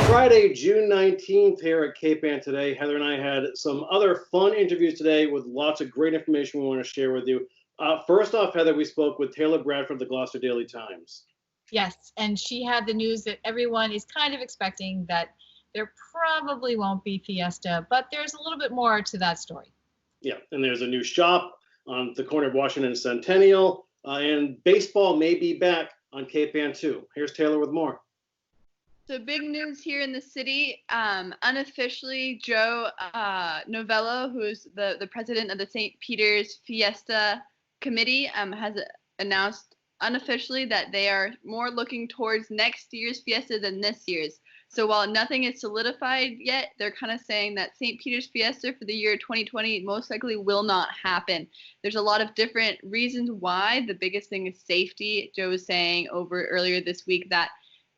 Friday, June 19th here at Cape Ann today. Heather and I had some other fun interviews today with lots of great information we want to share with you. First off, Heather, we spoke with Taylor Bradford of the Gloucester Daily Times. Yes, and she had the news that everyone is kind of expecting, that there probably won't be Fiesta, but there's a little bit more to that story. Yeah, and there's a new shop on the corner of Washington and Centennial, and baseball may be back on Cape Ann too. Here's Taylor with more. So big news here in the city. Unofficially, Joe Novello, who's the president of the St. Peter's Fiesta Committee, has announced unofficially that they are more looking towards next year's Fiesta than this year's. So while nothing is solidified yet, they're kind of saying that St. Peter's Fiesta for the year 2020 most likely will not happen. There's a lot of different reasons why. The biggest thing is safety. Joe was saying earlier this week that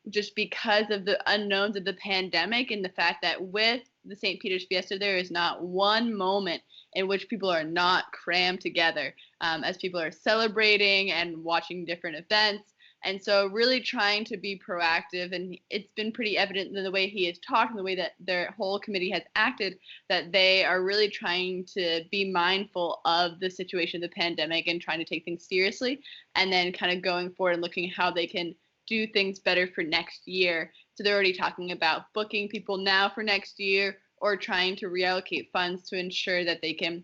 just because of the unknowns of the pandemic and the fact that with the St. Peter's Fiesta, there is not one moment in which people are not crammed together as people are celebrating and watching different events. And so really trying to be proactive, and it's been pretty evident in the way he has talked and the way that their whole committee has acted, that they are really trying to be mindful of the situation of the pandemic and trying to take things seriously, and then kind of going forward and looking at how they can do things better for next year. So they're already talking about booking people now for next year, or trying to reallocate funds to ensure that they can,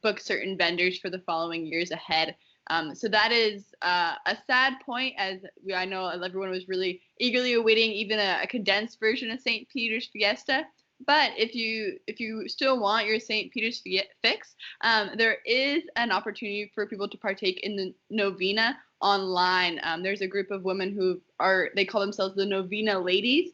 book certain vendors for the following years ahead. So that is a sad point, as I know everyone was really eagerly awaiting even a condensed version of St. Peter's Fiesta. But if you still want your St. Peter's fix, there is an opportunity for people to partake in the Novena online. There's a group of women they call themselves the Novena Ladies,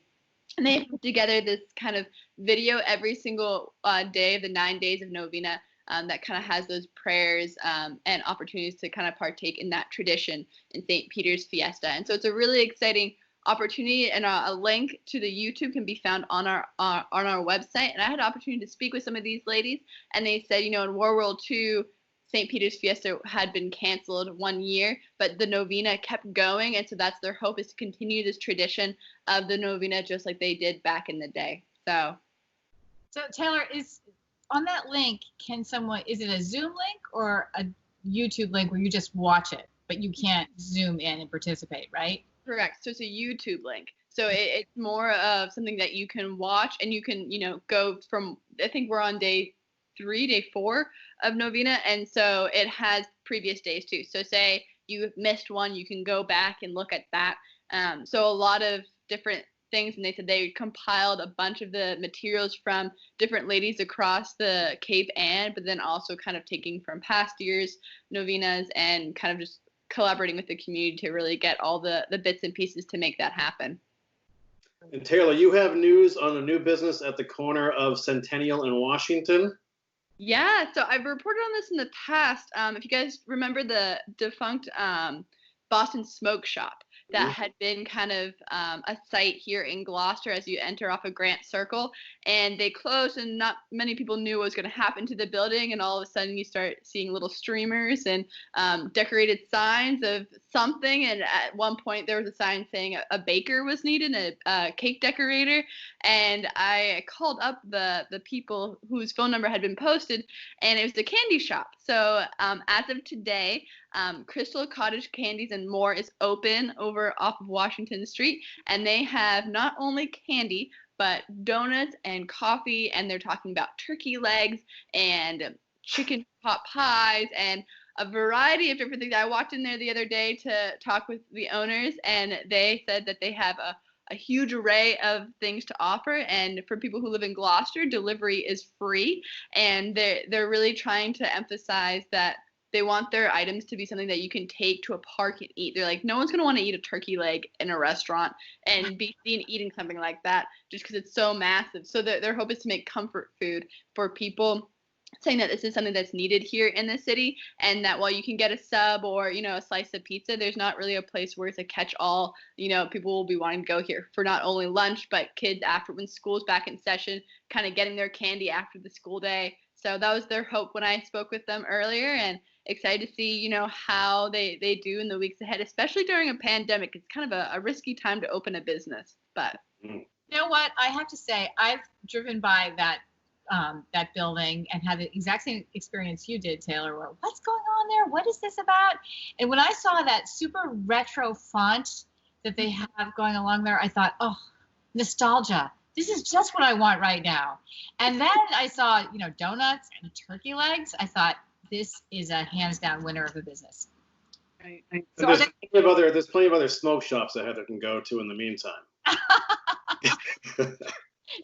and they put together this kind of video every single day of the 9 days of Novena that kind of has those prayers and opportunities to kind of partake in that tradition in St. Peter's Fiesta. And so it's a really exciting opportunity, and a link to the YouTube can be found on our website. And I had an opportunity to speak with some of these ladies, and they said, in World War II, St. Peter's Fiesta had been canceled 1 year, but the Novena kept going, and so that's their hope, is to continue this tradition of the Novena just like they did back in the day. So Taylor, is on that link, is it a Zoom link or a YouTube link where you just watch it, but you can't Zoom in and participate, right? Correct. So it's a YouTube link. So it's more of something that you can watch, and you can, go from, I think we're on day 4 of Novena. And so it has previous days too. So say you missed one, you can go back and look at that. So a lot of different things. And they said they compiled a bunch of the materials from different ladies across the Cape Ann, but then also kind of taking from past years' novenas and kind of just collaborating with the community to really get all the bits and pieces to make that happen. And Taylor, you have news on a new business at the corner of Centennial and Washington. Yeah, so I've reported on this in the past. If you guys remember the defunct Boston Smoke Shop that had been kind of a site here in Gloucester as you enter off of Grant Circle, and they closed, and not many people knew what was going to happen to the building, and all of a sudden you start seeing little streamers and decorated signs of something, and at one point there was a sign saying a baker was needed, a cake decorator, and I called up the people whose phone number had been posted, and it was the candy shop. So as of today, Crystal Cottage Candies and More is open over off of Washington Street, and they have not only candy but donuts and coffee, and they're talking about turkey legs and chicken pot pies and a variety of different things. I walked in there the other day to talk with the owners, and they said that they have a huge array of things to offer, and for people who live in Gloucester, delivery is free, and they're really trying to emphasize that they want their items to be something that you can take to a park and eat. They're like, no one's going to want to eat a turkey leg in a restaurant and be seen eating something like that just because it's so massive. So their hope is to make comfort food for people, saying that this is something that's needed here in the city, and that while you can get a sub or, a slice of pizza, there's not really a place where it's a catch-all. People will be wanting to go here for not only lunch, but kids after, when school's back in session, kind of getting their candy after the school day. So that was their hope when I spoke with them earlier, and excited to see, how they do in the weeks ahead, especially during a pandemic. It's kind of a risky time to open a business, but. You know what? I have to say, I've driven by that building and had the exact same experience you did, Taylor. Where, what's going on there? What is this about? And when I saw that super retro font that they have going along there, I thought, oh, nostalgia. This is just what I want right now. And then I saw, donuts and turkey legs. I thought, this is a hands down winner of the business. Right. So there's plenty of other smoke shops that Heather can go to in the meantime.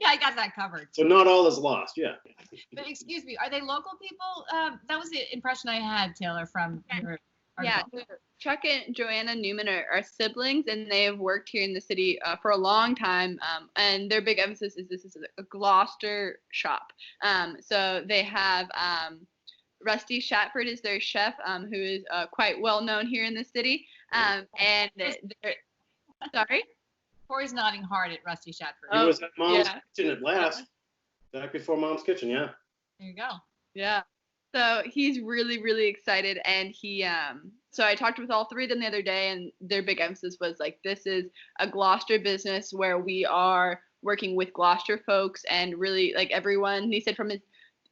Yeah, I got that covered. So not all is lost. Yeah. But excuse me, are they local people? That was the impression I had, Taylor, from your article. Yeah, Chuck and Joanna Newman are siblings, and they have worked here in the city for a long time. And their big emphasis is this is a Gloucester shop. So they have Rusty Shatford is their chef, who is quite well known here in the city. And sorry. Corey's nodding hard at Rusty Shatford. He was at Mom's Kitchen at last. Back before Mom's Kitchen, yeah. There you go. Yeah. So he's really, really excited. And so I talked with all three of them the other day, and their big emphasis was like, this is a Gloucester business where we are working with Gloucester folks, and really like everyone, he said from his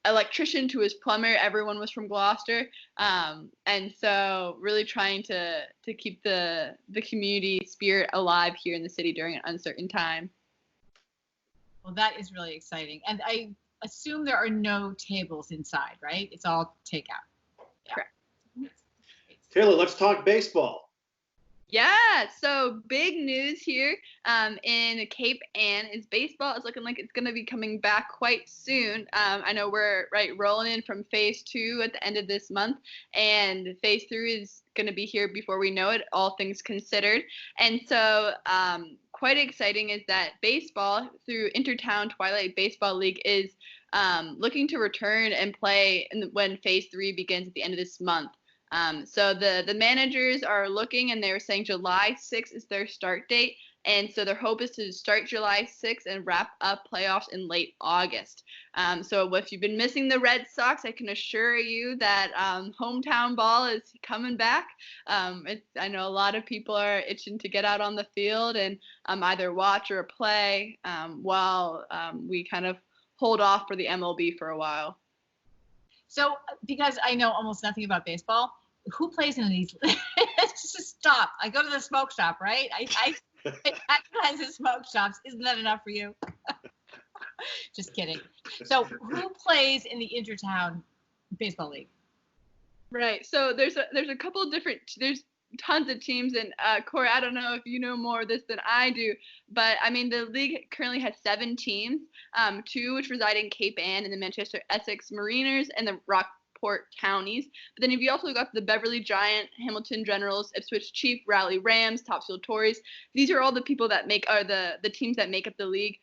electrician to his plumber, everyone was from Gloucester. And so really trying to keep the community spirit alive here in the city during an uncertain time. Well, that is really exciting. And I assume there are no tables inside, right? It's all takeout. Yeah. Correct. Taylor, let's talk baseball. Yeah, so big news here in Cape Ann is baseball is looking like it's going to be coming back quite soon. I know we're rolling in from phase 2 at the end of this month, and phase 3 is going to be here before we know it, all things considered. And so quite exciting is that baseball through Intertown Twilight Baseball League is looking to return and play when phase 3 begins at the end of this month. So the managers are looking, and they were saying July 6th is their start date. And so their hope is to start July 6th and wrap up playoffs in late August. So if you've been missing the Red Sox, I can assure you that hometown ball is coming back. I know a lot of people are itching to get out on the field and either watch or play while we kind of hold off for the MLB for a while. So, because I know almost nothing about baseball, who plays in these? Just stop. I go to the smoke shop, right? I advertise the smoke shops. Isn't that enough for you? Just kidding. So, who plays in the Intertown Baseball League? Right. So there's a couple of there's tons of teams, and Corey, I don't know if you know more of this than I do, but I mean the league currently has 7 teams, 2 which reside in Cape Ann and the Manchester Essex Mariners and the Rockport Townies. But then if you also got the Beverly Giant, Hamilton Generals, Ipswich Chief, Raleigh Rams, Topsfield Tories, these are all the people that are the teams that make up the league.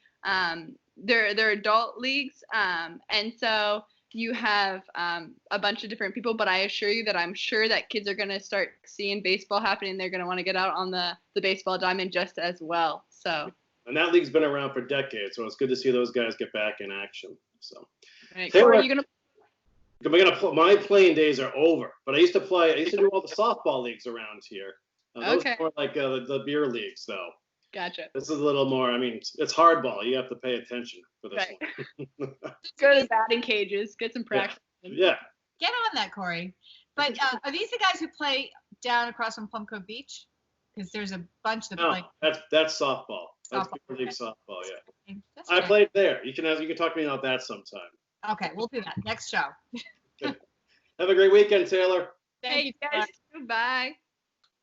They're adult leagues, and so you have a bunch of different people, but I assure you that I'm sure that kids are going to start seeing baseball happening. They're going to want to get out on the baseball diamond just as well. So. And that league's been around for decades, so it's good to see those guys get back in action. So. Right. Corey, are you my playing days are over, but I used to do all the softball leagues around here. Those okay. are more like the beer leagues, though. Gotcha. This is a little more, I mean, it's hardball. You have to pay attention for this one. Go to the batting cages, get some practice. Yeah. Get on that, Corey. But are these the guys who play down across from Plum Cove Beach? Because there's a bunch that play. That's softball. That's beer league softball, yeah. I played there. You can talk to me about that sometime. Okay, we'll do that. Next show. Have a great weekend, Taylor. Thank you guys. Bye.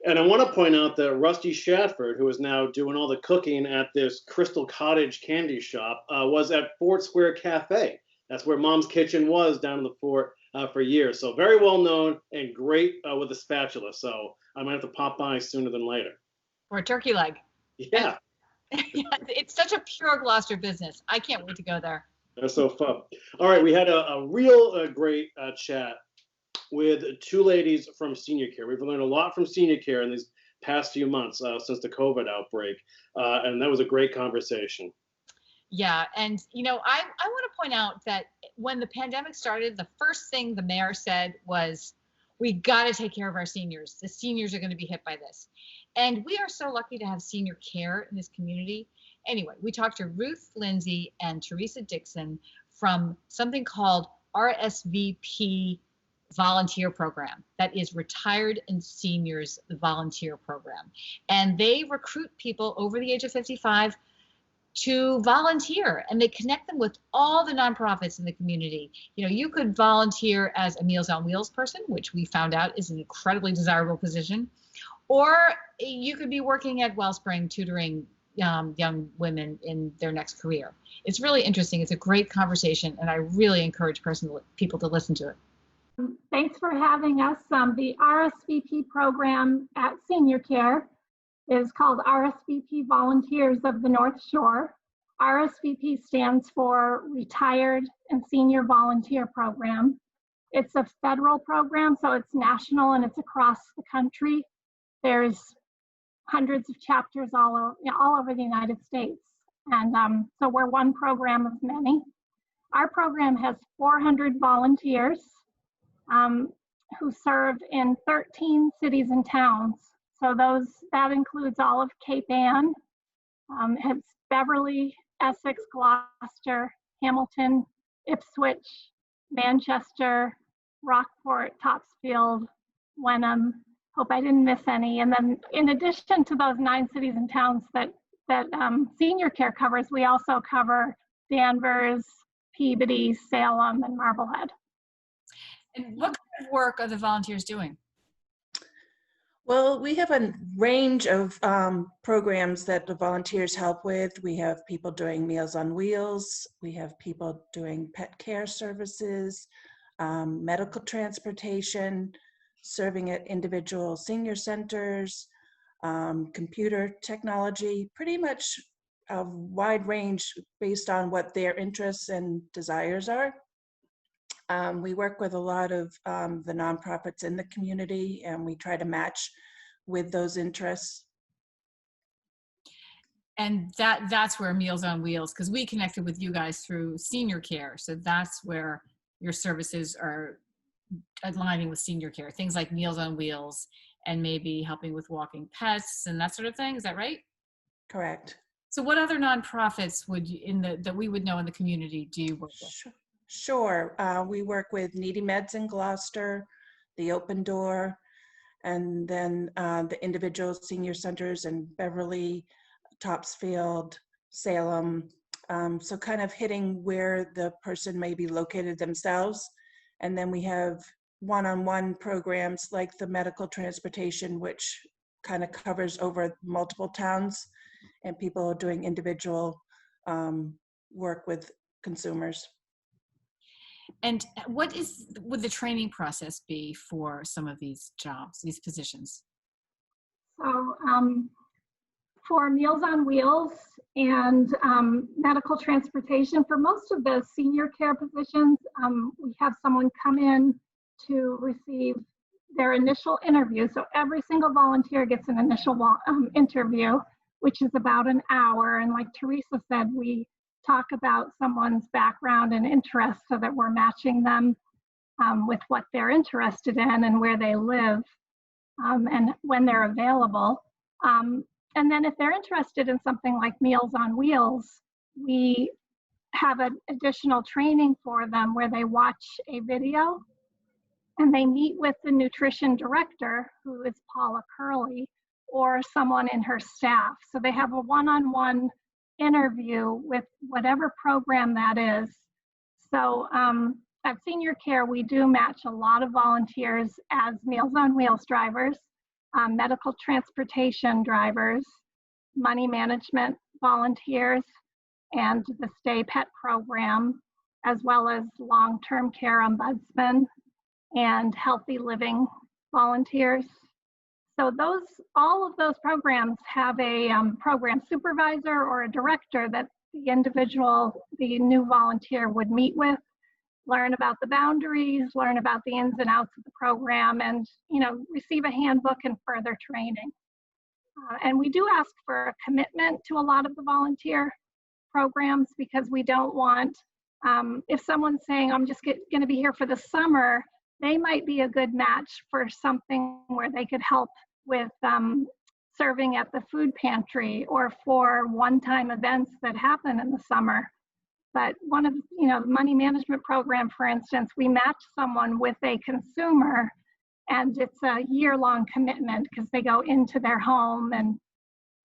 And I want to point out that Rusty Shatford, who is now doing all the cooking at this Crystal Cottage candy shop, was at Fort Square Cafe. That's where Mom's Kitchen was down in the fort for years. So very well known and great with a spatula. So I might have to pop by sooner than later. Or a turkey leg. Yeah. It's such a pure Gloucester business. I can't wait to go there. That's so fun. All right, we had a real great chat with 2 ladies from SeniorCare. We've learned a lot from SeniorCare in these past few months since the COVID outbreak, and that was a great conversation. Yeah, and I want to point out that when the pandemic started, the first thing the mayor said was, we got to take care of our seniors. The seniors are going to be hit by this. And we are so lucky to have SeniorCare in this community. Anyway, we talked to Ruth, Lindsay, and Theresa Dickson from something called RSVP volunteer program. That is Retired and Seniors Volunteer Program. And they recruit people over the age of 55 to volunteer, and they connect them with all the nonprofits in the community. You know, you could volunteer as a Meals on Wheels person, which we found out is an incredibly desirable position, or you could be working at Wellspring tutoring young women in their next career. It's really interesting. It's a great conversation, and I really encourage people to listen to it. Thanks for having us. The RSVP program at SeniorCare is called RSVP Volunteers of the North Shore. RSVP stands for Retired and Senior Volunteer Program. It's a federal program, so it's national and it's across the country. There's hundreds of chapters all over the United States. And so we're one program of many. Our program has 400 volunteers who serve in 13 cities and towns. So that includes all of Cape Ann, it's Beverly, Essex, Gloucester, Hamilton, Ipswich, Manchester, Rockport, Topsfield, Wenham. Hope I didn't miss any. And then in addition to those 9 cities and towns that SeniorCare covers, we also cover Danvers, Peabody, Salem, and Marblehead. And what kind of work are the volunteers doing? Well, we have a range of programs that the volunteers help with. We have people doing Meals on Wheels. We have people doing pet care services, medical transportation, serving at individual senior centers, computer technology, pretty much a wide range based on what their interests and desires are. We work with a lot of the nonprofits in the community, and we try to match with those interests. And that's where Meals on Wheels, because we connected with you guys through SeniorCare, so that's where your services are aligning with SeniorCare. Things like Meals on Wheels and maybe helping with walking pets and that sort of thing. Is that right? Correct. So what other nonprofits that we would know in the community do you work with? Sure. We work with Needy Meds in Gloucester, the Open Door, and then the individual senior centers in Beverly, Topsfield, Salem. So kind of hitting where the person may be located themselves. And then we have one-on-one programs like the medical transportation, which kind of covers over multiple towns, and people doing individual work with consumers. And what would the training process be for some of these jobs, these positions? So for Meals on Wheels and medical transportation, for most of the SeniorCare positions, we have someone come in to receive their initial interview. So every single volunteer gets an initial interview, which is about an hour. And like Theresa said, we talk about someone's background and interest so that we're matching them with what they're interested in and where they live and when they're available. And then if they're interested in something like Meals on Wheels, we have an additional training for them where they watch a video and they meet with the nutrition director, who is Paula Curley, or someone in her staff. So they have a one-on-one interview with whatever program that is. So at SeniorCare, we do match a lot of volunteers as Meals on Wheels drivers, medical transportation drivers, money management volunteers, and the Stay Pet program, as well as long-term care ombudsmen and healthy living volunteers. So all of those programs have a program supervisor or a director that the new volunteer would meet with, learn about the boundaries, learn about the ins and outs of the program, and receive a handbook and further training. And we do ask for a commitment to a lot of the volunteer programs, because we don't want, if someone's saying, I'm just going to be here for the summer, they might be a good match for something where they could help with serving at the food pantry or for one-time events that happen in the summer. But one of, the money management program, for instance, we match someone with a consumer, and it's a year-long commitment because they go into their home and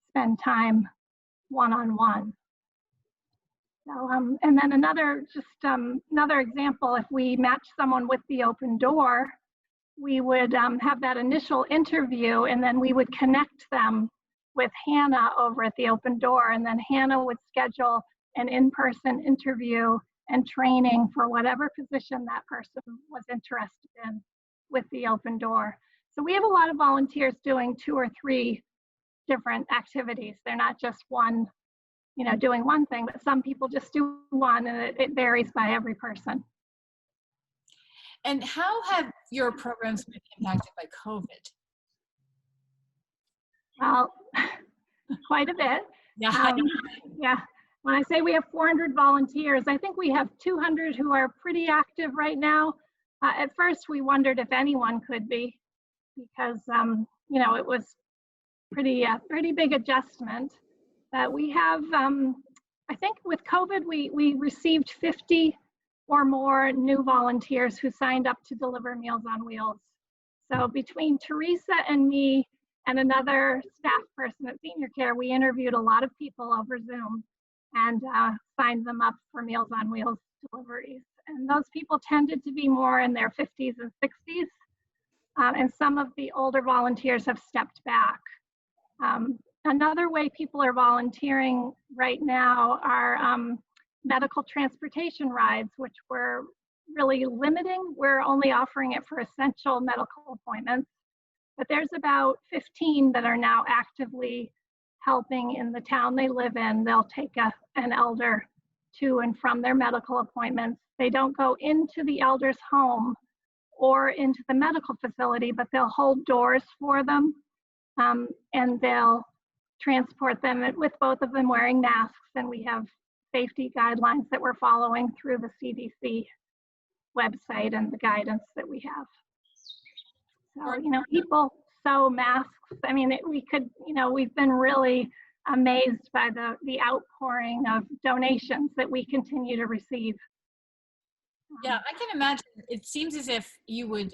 spend time one-on-one. So, and then another example, if we match someone with the open door, we would have that initial interview, and then we would connect them with Hannah over at the open door, and then Hannah would schedule an in-person interview and training for whatever position that person was interested in with the open door. So we have a lot of volunteers doing 2 or 3 different activities. They're not just one, doing one thing, but some people just do one, and it varies by every person. And how have your programs been impacted by COVID? Well, quite a bit. Yeah. Yeah. When I say we have 400 volunteers, I think we have 200 who are pretty active right now. At first, we wondered if anyone could be, because it was pretty big adjustment. But we have, I think, with COVID, we received 50 or more new volunteers who signed up to deliver Meals on Wheels. So between Theresa and me and another staff person at SeniorCare, we interviewed a lot of people over Zoom and signed them up for Meals on Wheels deliveries. And those people tended to be more in their 50s and 60s. And some of the older volunteers have stepped back. Another way people are volunteering right now are medical transportation rides, which we're really limiting. We're only offering it for essential medical appointments, but there's about 15 that are now actively helping in the town they live in. They'll take an elder to and from their medical appointments. They don't go into the elder's home or into the medical facility, but they'll hold doors for them, and they'll transport them with both of them wearing masks, and we have safety guidelines that we're following through the CDC website and the guidance that we have. So, people sew masks. I mean, we've been really amazed by the outpouring of donations that we continue to receive. Yeah, I can imagine. It seems as if you wouldn't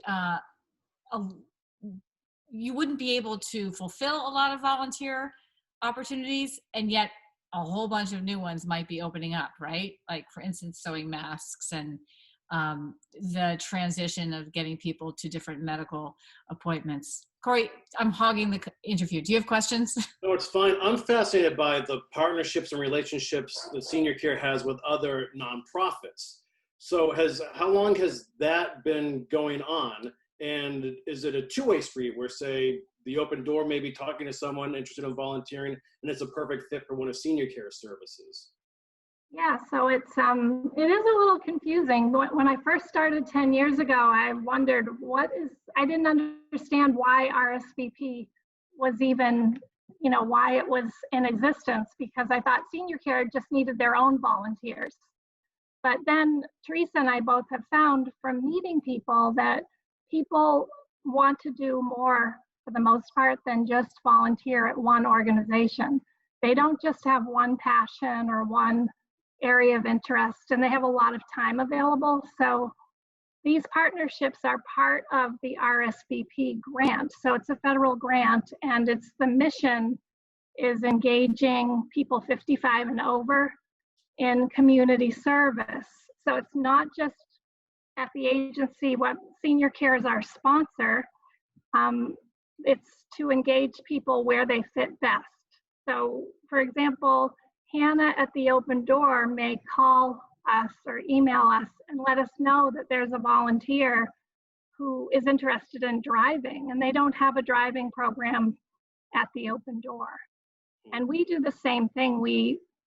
be able to fulfill a lot of volunteer opportunities, and yet a whole bunch of new ones might be opening up, right? Like, for instance, sewing masks and the transition of getting people to different medical appointments. Corey, I'm hogging the interview. Do you have questions? No, it's fine. I'm fascinated by the partnerships and relationships that SeniorCare has with other nonprofits. So how long has that been going on? And is it a two-way street where, say, the open door may be talking to someone interested in volunteering, and it's a perfect fit for one of SeniorCare services? Yeah, so it is a little confusing. When I first started 10 years ago, I wondered I didn't understand why RSVP was even, why it was in existence, because I thought SeniorCare just needed their own volunteers. But then Theresa and I both have found from meeting people that people want to do more for the most part than just volunteer at one organization. They don't just have one passion or one area of interest, and they have a lot of time available. So these partnerships are part of the RSVP grant. So it's a federal grant, and the mission is engaging people 55 and over in community service. So it's not just at the agency. What SeniorCare is our sponsor. It's to engage people where they fit best. So, for example, Hannah at the open door may call us or email us and let us know that there's a volunteer who is interested in driving, and they don't have a driving program at the open door. And we do the same thing.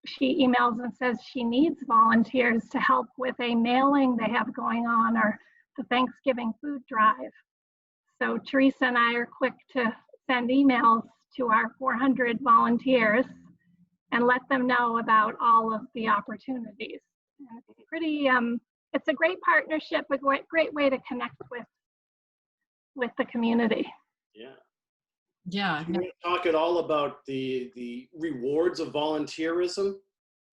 She emails and says she needs volunteers to help with a mailing they have going on, or the Thanksgiving food drive. So Theresa and I are quick to send emails to our 400 volunteers and let them know about all of the opportunities. And it's a great partnership, a great way to connect with the community. Yeah. Yeah. Can you talk at all about the rewards of volunteerism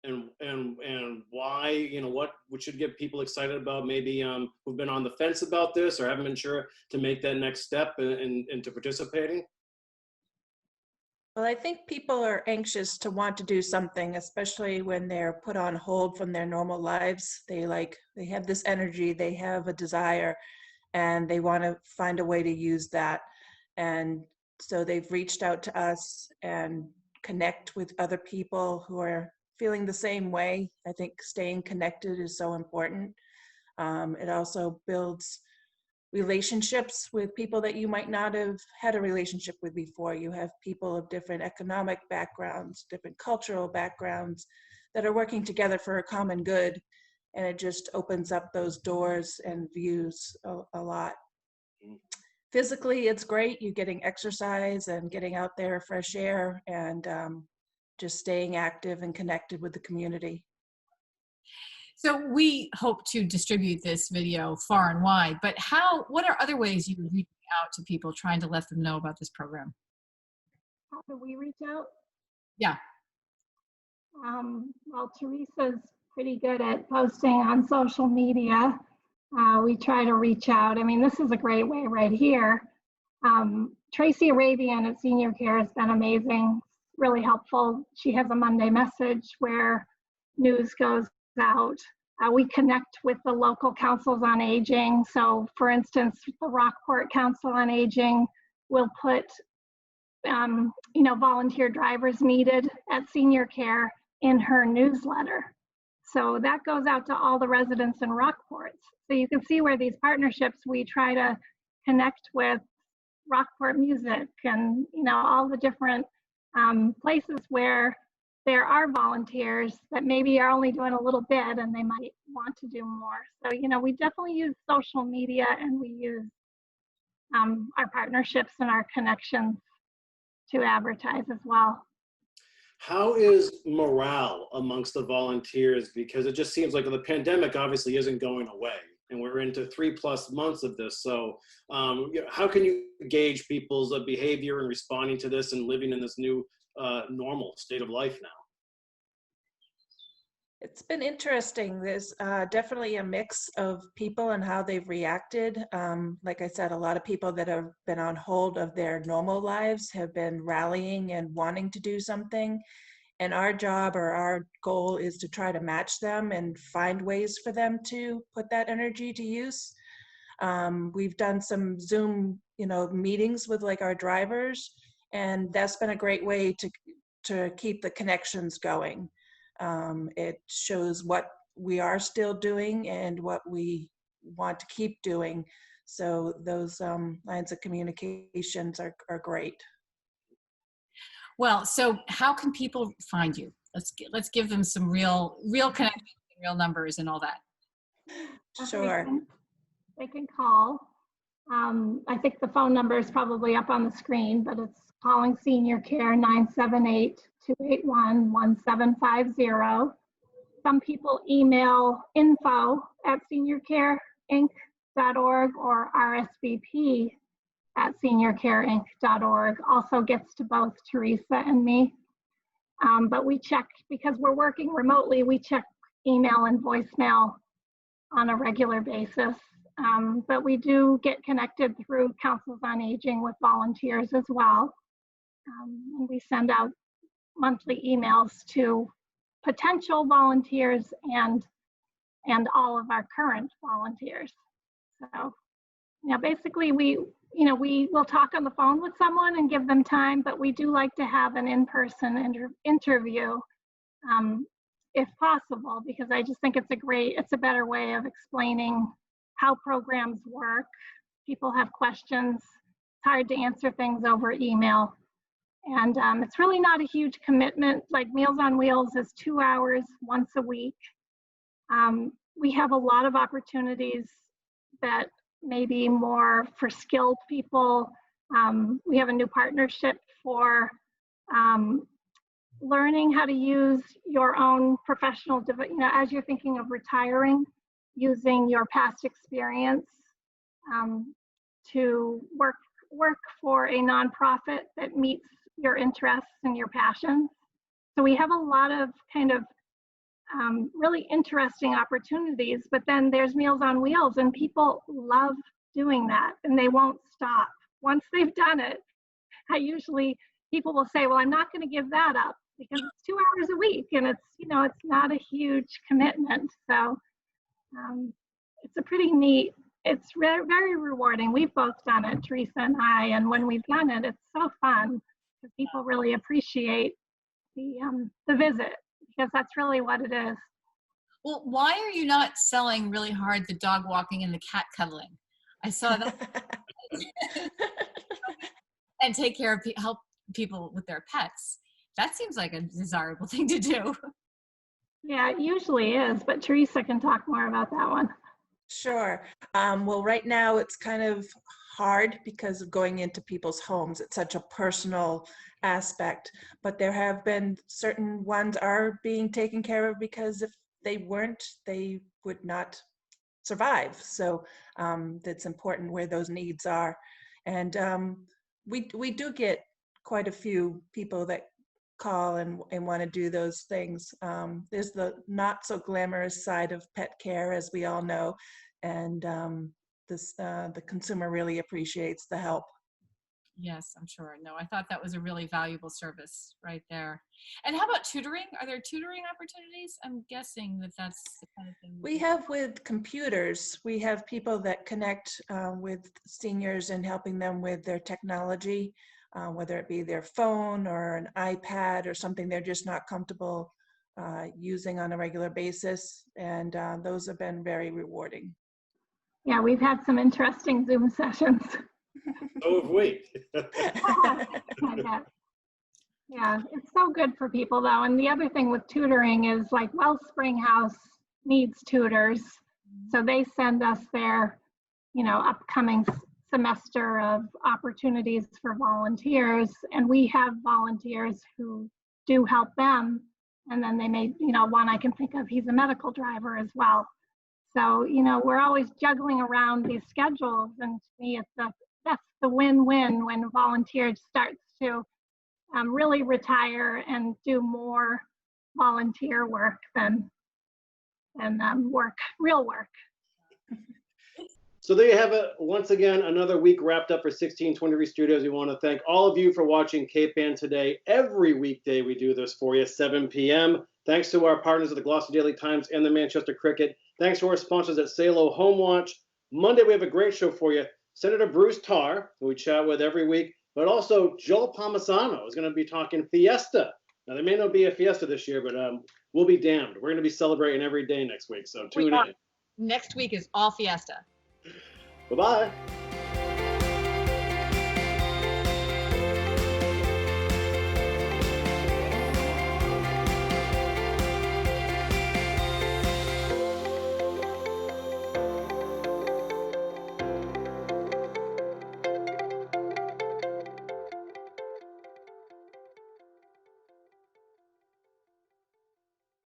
and why, what should get people excited about, maybe who've been on the fence about this or haven't been sure to make that next step into participating? Well, I think people are anxious to want to do something, especially when they're put on hold from their normal lives. They have this energy, they have a desire, and they want to find a way to use that. And so they've reached out to us and connect with other people who are feeling the same way. I think staying connected is so important. It also builds relationships with people that you might not have had a relationship with before. You have people of different economic backgrounds, different cultural backgrounds that are working together for a common good. And it just opens up those doors and views a lot. Physically, it's great. You're getting exercise and getting out there, fresh air, and just staying active and connected with the community. So we hope to distribute this video far and wide, but what are other ways you would reach out to people trying to let them know about this program? How do we reach out? Yeah. Well, Theresa's pretty good at posting on social media. We try to reach out. I mean, this is a great way right here. Tracy Arabian at SeniorCare has been amazing, really helpful. She has a Monday message where news goes out. We connect with the local councils on aging. So for instance, the Rockport Council on Aging will put volunteer drivers needed at SeniorCare in her newsletter. So that goes out to all the residents in Rockport. So you can see where these partnerships, we try to connect with Rockport Music and all the different places where there are volunteers that maybe are only doing a little bit and they might want to do more. So we definitely use social media, and we use our partnerships and our connections to advertise as well. How is morale amongst the volunteers? Because it just seems like the pandemic obviously isn't going away, and we're into 3+ months of this. So how can you gauge people's behavior and responding to this and living in this new normal state of life now? It's been interesting. There's definitely a mix of people and how they've reacted. Like I said, a lot of people that have been on hold of their normal lives have been rallying and wanting to do something. And our job or our goal is to try to match them and find ways for them to put that energy to use. We've done some Zoom, meetings with our drivers, and that's been a great way to keep the connections going. It shows what we are still doing and what we want to keep doing. So those lines of communications are great. Well, so how can people find you? Let's give them some real connections, real numbers, and all that. Sure. They can call. I think the phone number is probably up on the screen, but it's calling SeniorCare 978-281-1750. Some people email info@seniorcareinc.org or rsvp@seniorcareinc.org. Also gets to both Theresa and me. But we check, because we're working remotely, we check email and voicemail on a regular basis. But we do get connected through Councils on Aging with volunteers as well. We send out monthly emails to potential volunteers and all of our current volunteers. So, basically we will talk on the phone with someone and give them time, but we do like to have an in-person interview if possible, because I just think it's a better way of explaining how programs work. People have questions. It's hard to answer things over email. And it's really not a huge commitment. Like Meals on Wheels is 2 hours once a week. We have a lot of opportunities that may be more for skilled people. We have a new partnership for learning how to use your own professional, as you're thinking of retiring, using your past experience to work work for a nonprofit that meets your interests and your passions. So we have a lot of kind of really interesting opportunities, but then there's Meals on Wheels, and people love doing that, and they won't stop. Once they've done it, people will say, well, I'm not going to give that up because it's 2 hours a week, and it's not a huge commitment. So it's a pretty neat, it's very rewarding. We've both done it, Theresa and I, and when we've done it, it's so fun because people really appreciate the visit, because that's really what it is. Well, why are you not selling really hard the dog walking and the cat cuddling? I saw that. And take care of, help people with their pets. That seems like a desirable thing to do. Yeah, it usually is, but Theresa can talk more about that one. Sure. Well, right now it's kind of hard because of going into people's homes. It's such a personal aspect, but there have been certain ones are being taken care of because if they weren't, they would not survive. So it's important where those needs are. And we do get quite a few people that call and want to do those things. There's the not so glamorous side of pet care, as we all know, and the consumer really appreciates the help. Yes, I'm sure. No, I thought that was a really valuable service right there. And how about tutoring? Are there tutoring opportunities? I'm guessing that that's the kind of thing. We have with computers, we have people that connect with seniors and helping them with their technology, whether it be their phone or an iPad or something they're just not comfortable using on a regular basis. And those have been very rewarding. Yeah, we've had some interesting Zoom sessions. So have we. Yeah, it's so good for people though. And the other thing with tutoring is like Wellspring House needs tutors. So they send us their, upcoming semester of opportunities for volunteers. And we have volunteers who do help them. And then they may, one I can think of, he's a medical driver as well. So, we're always juggling around these schedules. And to me, that's the win-win when a volunteer starts to really retire and do more volunteer work than real work. So there you have it. Once again, another week wrapped up for 1623 Studios. We want to thank all of you for watching Cape Ann Today. Every weekday we do this for you, 7 p.m. Thanks to our partners at the Gloucester Daily Times and the Manchester Cricket. Thanks to our sponsors at Salo Home Watch. Monday we have a great show for you. Senator Bruce Tarr, who we chat with every week, but also Joel Palmisano is going to be talking Fiesta. Now, there may not be a Fiesta this year, but we'll be damned. We're going to be celebrating every day next week, so tune in. Next week is all Fiesta. Bye-bye.